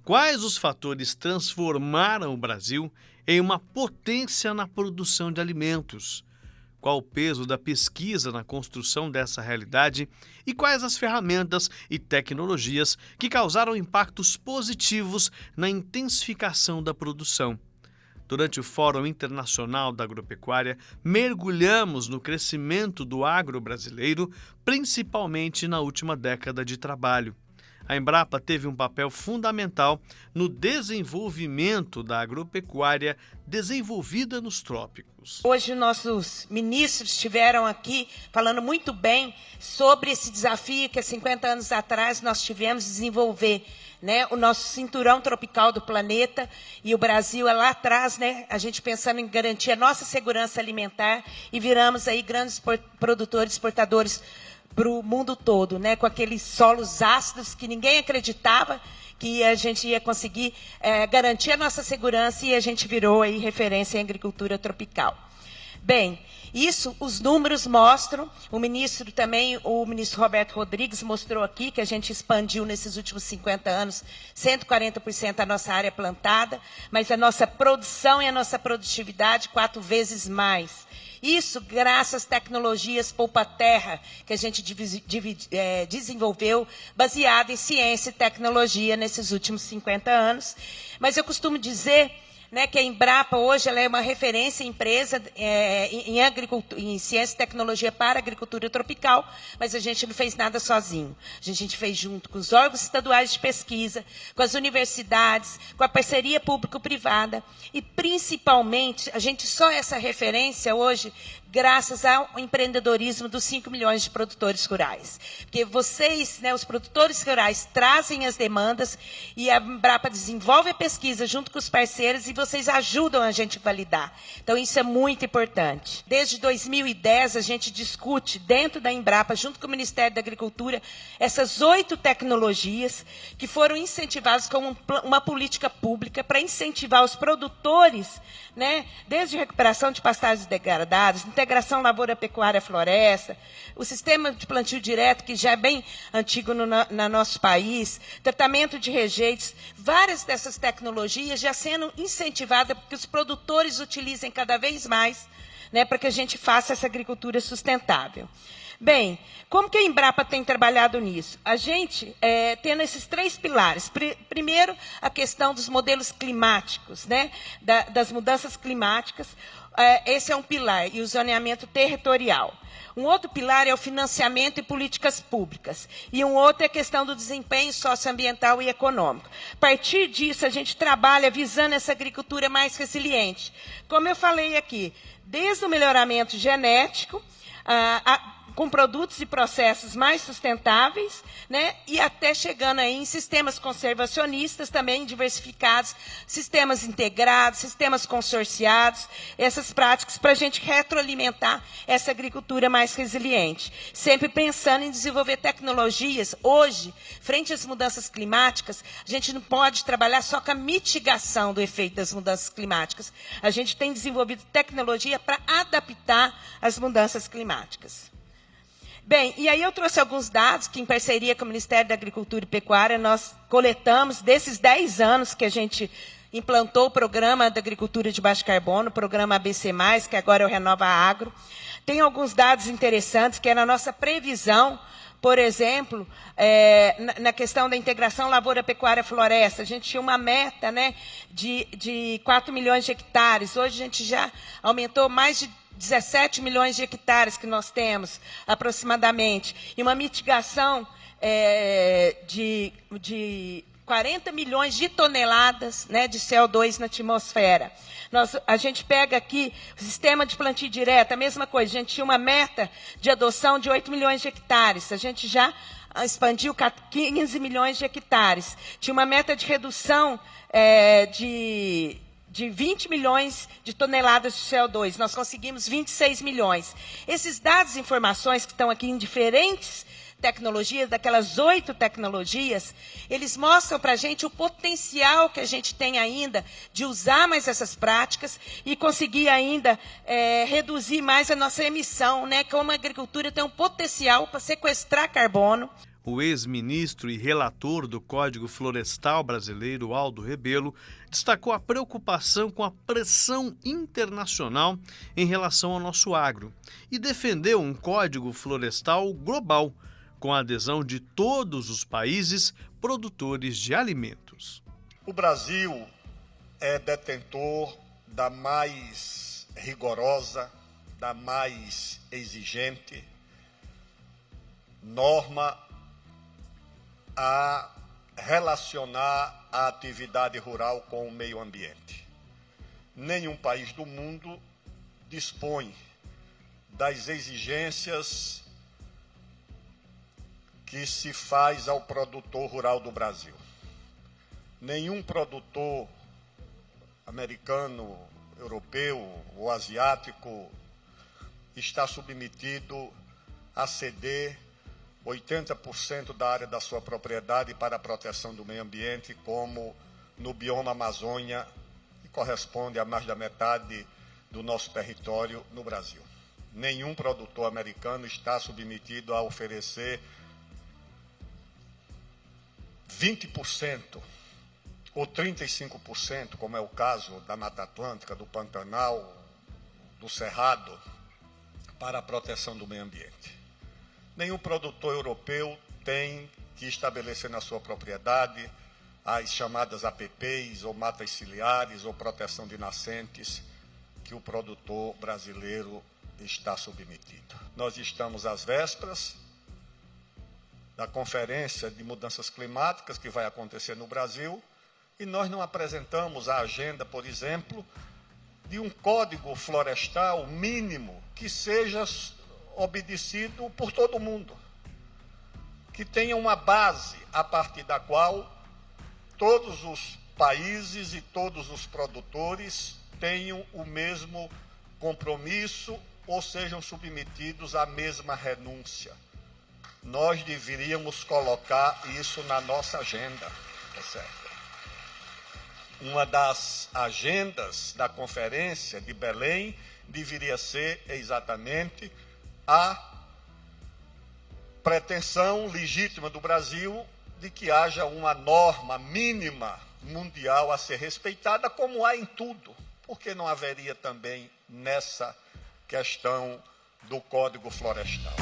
Quais os fatores transformaram o Brasil em uma potência na produção de alimentos? Qual o peso da pesquisa na construção dessa realidade e quais as ferramentas e tecnologias que causaram impactos positivos na intensificação da produção? Durante o Fórum Internacional da Agropecuária, mergulhamos no crescimento do agro brasileiro, principalmente na última década de trabalho. A Embrapa teve um papel fundamental no desenvolvimento da agropecuária desenvolvida nos trópicos. Hoje nossos ministros estiveram aqui falando muito bem sobre esse desafio que há 50 anos atrás nós tivemos de desenvolver, né, o nosso cinturão tropical do planeta, e o Brasil é lá atrás, né, a gente pensando em garantir a nossa segurança alimentar, e viramos aí grandes produtores, exportadores para o mundo todo, né, com aqueles solos ácidos que ninguém acreditava que a gente ia conseguir garantir a nossa segurança, e a gente virou aí referência em agricultura tropical. Bem, isso os números mostram, o ministro Roberto Rodrigues mostrou aqui que a gente expandiu nesses últimos 50 anos 140% a nossa área plantada, mas a nossa produção e a nossa produtividade 4 vezes mais. Isso graças às tecnologias poupa-terra que a gente desenvolveu, baseado em ciência e tecnologia nesses últimos 50 anos. Mas eu costumo dizer, né, que a Embrapa hoje ela é uma referência empresa em ciência e tecnologia para a agricultura tropical, mas a gente não fez nada sozinho. A gente fez junto com os órgãos estaduais de pesquisa, com as universidades, com a parceria público-privada e, principalmente, a gente só é essa referência hoje graças ao empreendedorismo dos 5 milhões de produtores rurais. Porque vocês, né, os produtores rurais, trazem as demandas e a Embrapa desenvolve a pesquisa junto com os parceiros e vocês ajudam a gente a validar. Então, isso é muito importante. Desde 2010, a gente discute dentro da Embrapa, junto com o Ministério da Agricultura, essas 8 tecnologias que foram incentivadas como uma política pública para incentivar os produtores, né, desde recuperação de pastagens degradadas, integração lavoura-pecuária-floresta, o sistema de plantio direto, que já é bem antigo no nosso país, tratamento de rejeitos, várias dessas tecnologias já sendo incentivadas para que os produtores utilizem cada vez mais, né, para que a gente faça essa agricultura sustentável. Bem, como que a Embrapa tem trabalhado nisso? A gente, tendo esses 3 pilares. Primeiro, a questão dos modelos climáticos, né, das mudanças climáticas. Esse é um pilar, e o zoneamento territorial. Um outro pilar é o financiamento e políticas públicas. E um outro é a questão do desempenho socioambiental e econômico. A partir disso, a gente trabalha visando essa agricultura mais resiliente. Como eu falei aqui, desde o melhoramento genético, com produtos e processos mais sustentáveis, né, e até chegando aí em sistemas conservacionistas também diversificados, sistemas integrados, sistemas consorciados, essas práticas para a gente retroalimentar essa agricultura mais resiliente. Sempre pensando em desenvolver tecnologias. Hoje, frente às mudanças climáticas, a gente não pode trabalhar só com a mitigação do efeito das mudanças climáticas. A gente tem desenvolvido tecnologia para adaptar as mudanças climáticas. Bem, e aí eu trouxe alguns dados que, em parceria com o Ministério da Agricultura e Pecuária, nós coletamos desses 10 anos que a gente implantou o Programa da Agricultura de Baixo Carbono, o Programa ABC+, que agora é o Renova Agro. Tem alguns dados interessantes, que é na nossa previsão, por exemplo, na questão da integração lavoura-pecuária-floresta. A gente tinha uma meta, né, de 4 milhões de hectares. Hoje a gente já aumentou mais de 17 milhões de hectares que nós temos, aproximadamente, e uma mitigação de 40 milhões de toneladas, né, de CO2 na atmosfera. A gente pega aqui o sistema de plantio direto, a mesma coisa, a gente tinha uma meta de adoção de 8 milhões de hectares, a gente já expandiu 15 milhões de hectares. Tinha uma meta de redução de 20 milhões de toneladas de CO2. Nós conseguimos 26 milhões. Esses dados e informações que estão aqui em diferentes tecnologias, daquelas 8 tecnologias, eles mostram para a gente o potencial que a gente tem ainda de usar mais essas práticas e conseguir ainda reduzir mais a nossa emissão, né? Como a agricultura tem um potencial para sequestrar carbono. O ex-ministro e relator do Código Florestal Brasileiro, Aldo Rebelo, destacou a preocupação com a pressão internacional em relação ao nosso agro e defendeu um Código Florestal global, com a adesão de todos os países produtores de alimentos. O Brasil é detentor da mais rigorosa, da mais exigente norma a relacionar a atividade rural com o meio ambiente. Nenhum país do mundo dispõe das exigências que se faz ao produtor rural do Brasil. Nenhum produtor americano, europeu ou asiático está submetido a ceder 80% da área da sua propriedade para a proteção do meio ambiente, como no bioma Amazônia, que corresponde a mais da metade do nosso território no Brasil. Nenhum produtor americano está submetido a oferecer 20% ou 35%, como é o caso da Mata Atlântica, do Pantanal, do Cerrado, para a proteção do meio ambiente. Nenhum produtor europeu tem que estabelecer na sua propriedade as chamadas APPs, ou matas ciliares, ou proteção de nascentes, que o produtor brasileiro está submetido. Nós estamos às vésperas da Conferência de Mudanças Climáticas que vai acontecer no Brasil, e nós não apresentamos a agenda, por exemplo, de um código florestal mínimo que seja obedecido por todo mundo, que tenha uma base a partir da qual todos os países e todos os produtores tenham o mesmo compromisso ou sejam submetidos à mesma renúncia. Nós deveríamos colocar isso na nossa agenda, tá certo? Uma das agendas da Conferência de Belém deveria ser exatamente a pretensão legítima do Brasil de que haja uma norma mínima mundial a ser respeitada, como há em tudo, porque não haveria também nessa questão do Código Florestal.